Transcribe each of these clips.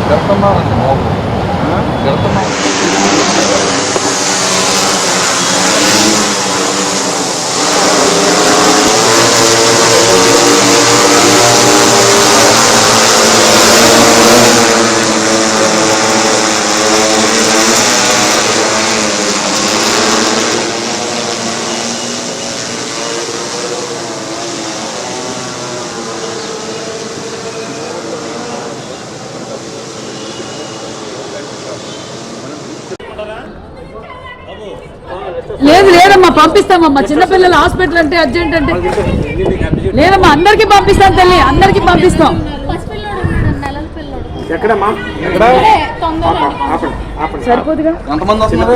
పెడుతున్నారండి బాబు, పెడుతున్నారు. లేదు లేదమ్మా, పంపిస్తామమ్మా. చిన్నపిల్లల హాస్పిటల్ అంటే అర్జెంట్ అంటే లేదమ్మా, అందరికి పంపిస్తాం తల్లి, అందరికి పంపిస్తాం. సరిపోదుగా ఎంతమంది వస్తున్నారు?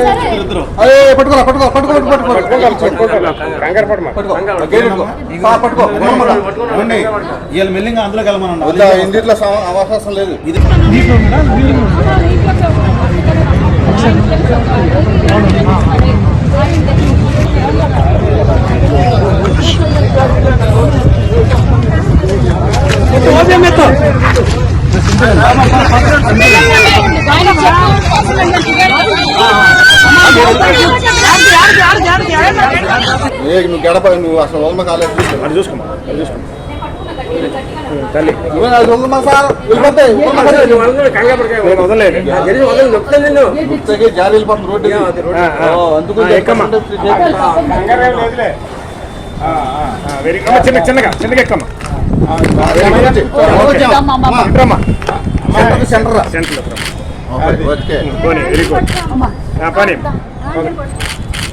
వీళ్ళు మెల్లింగా అందులో కలమన్నా ఇంటిలో అవకాశం లేదు. ఇది నువ్వు గడప, నువ్వు అసలు ఓల్మ కాలేదు. అది చూసుకోమా, అది చూసుకోమా తల్లి. జారీ వెళ్ళిపోతుంది రోడ్డు. అందుకు చిన్నగా ఎక్కమ్మా. సెంటర్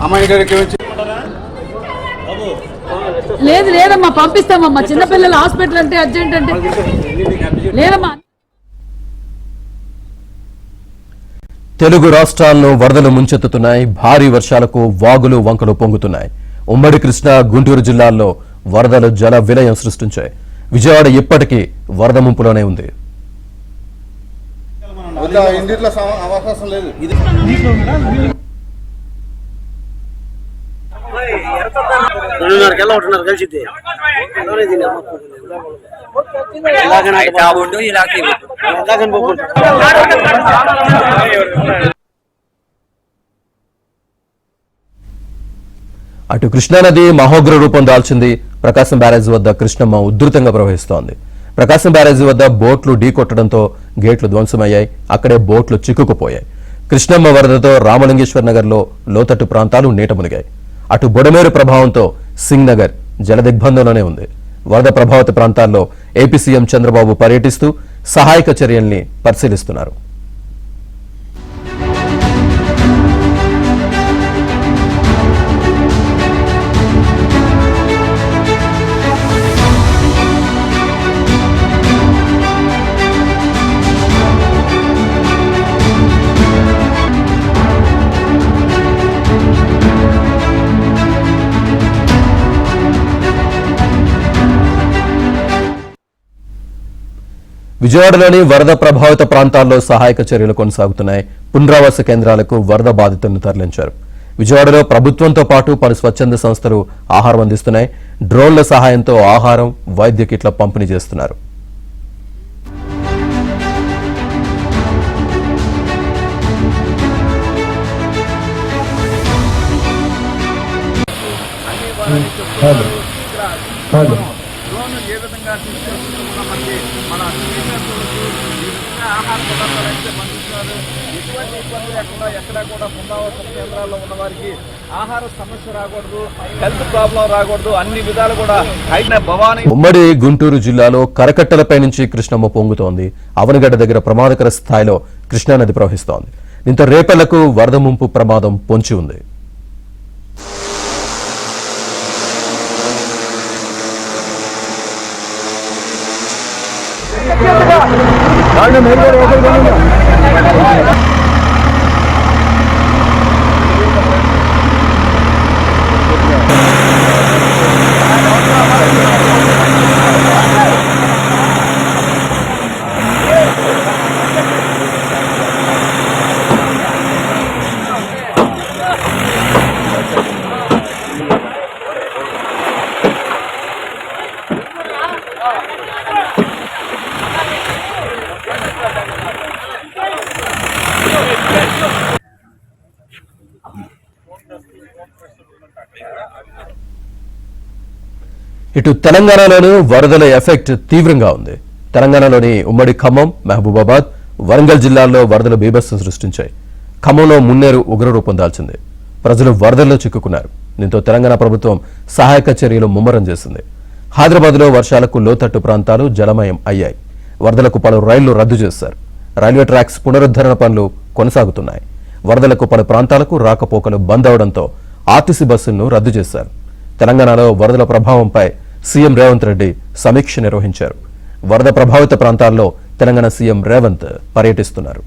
అమ్మాయి గారికి వచ్చి లేదు లేదమ్మా, పంపిస్తామమ్మా. చిన్నపిల్లల హాస్పిటల్ అంటే అర్జెంట్ అంటే లేదమ్మా. తెలుగు రాష్ట్రాలను వరదలు ముంచెత్తుతున్నాయి. భారీ వర్షాలకు వాగులు వంకలు పొంగుతున్నాయి. ఉమ్మడి కృష్ణా, గుంటూరు జిల్లాల్లో వరదలు జల విలయం సృష్టించాయి. విజయవాడ ఇప్పటికీ వరద ముంపులోనే ఉంది. ఇంటిలో అవకాశం లేదు. ఇది అటు కృష్ణానది మహోగ్ర రూపం దాల్చింది. ప్రకాశం బ్యారేజ్ వద్ద కృష్ణమ్మ ఉధృతంగా ప్రవహిస్తోంది. ప్రకాశం బ్యారేజీ వద్ద బోట్లు ఢీకొట్టడంతో గేట్లు ధ్వంసమయ్యాయి. అక్కడే బోట్లు చిక్కుకుపోయాయి. కృష్ణమ్మ వరదతో రామలింగేశ్వర్ నగర్లో లోతట్టు ప్రాంతాలు నీట మునిగాయి. అటు బుడమేరు ప్రభావంతో సింగ్ నగర్ జలదిగ్బంధంలోనే ఉంది. వరద ప్రభావిత ప్రాంతాల్లో ఏపీ సీఎం చంద్రబాబు పర్యటిస్తూ సహాయక చర్యల్ని పరిశీలిస్తున్నారు. విజయవాడలోని వరద ప్రభావిత ప్రాంతాల్లో సహాయక చర్యలు కొనసాగుతున్నాయి. పునరావాస కేంద్రాలకు వరద బాధితులను తరలించారు. విజయవాడలో ప్రభుత్వంతో పాటు పలు స్వచ్ఛంద సంస్థలు ఆహారం అందిస్తున్నాయి. డ్రోన్ల సహాయంతో ఆహారం, వైద్య కిట్ల పంపిణీ చేస్తున్నారు. డ్రోన్ ఏ విధంగా తీసుకెళ్తున్నామంటే మన ఆహార పదార్థాలు అయితే పండిస్తున్నారు. ఎటువంటి ఇబ్బంది లేకుండా ఎక్కడా కూడా పునరావాస కేంద్రాల్లో ఉన్న వారికి ఆహార సమస్య రాకూడదు, హెల్త్ ప్రాబ్లం రాకూడదు, అన్ని విధాలు కూడా భవానీ. ఉమ్మడి గుంటూరు జిల్లాలో కరకట్టలపై నుంచి కృష్ణమ్మ పొంగుతోంది. అవనగడ్డ దగ్గర ప్రమాదకర స్థాయిలో కృష్ణానది ప్రవహిస్తోంది. దీంతో రేపల్లకు వరద ముంపు ప్రమాదం పొంచి ఉంది. ఇటు తెలంగాణలోనూ వరదల ఎఫెక్ట్ తీవ్రంగా ఉంది. తెలంగాణలోని ఉమ్మడి ఖమ్మం, మహబూబాబాద్, వరంగల్ జిల్లాల్లో వరదలు బీభత్సం సృష్టించాయి. ఖమ్మంలో మున్నేరు ఉగ్రరూపం దాల్చింది. ప్రజలు వరదల్లో చిక్కుకున్నారు. దీంతో తెలంగాణ ప్రభుత్వం సహాయక చర్యలు ముమ్మరం చేసింది. హైదరాబాద్లో వర్షాలకు లోతట్టు ప్రాంతాలు జలమయం అయ్యాయి. వరదలకు పలు రైళ్లు రద్దు చేశారు. రైల్వే ట్రాక్స్ పునరుద్ధరణ పనులు కొనసాగుతున్నాయి. వరదలకు పలు ప్రాంతాలకు రాకపోకలు బంద్ అవడంతో ఆర్టీసీ బస్సులను రద్దు చేశారు. తెలంగాణలో వరదల ప్రభావంపై సీఎం రేవంత్ రెడ్డి సమీక్ష నిర్వహించారు. వరద ప్రభావిత ప్రాంతాల్లో తెలంగాణ సీఎం రేవంత్ పర్యటిస్తున్నారు.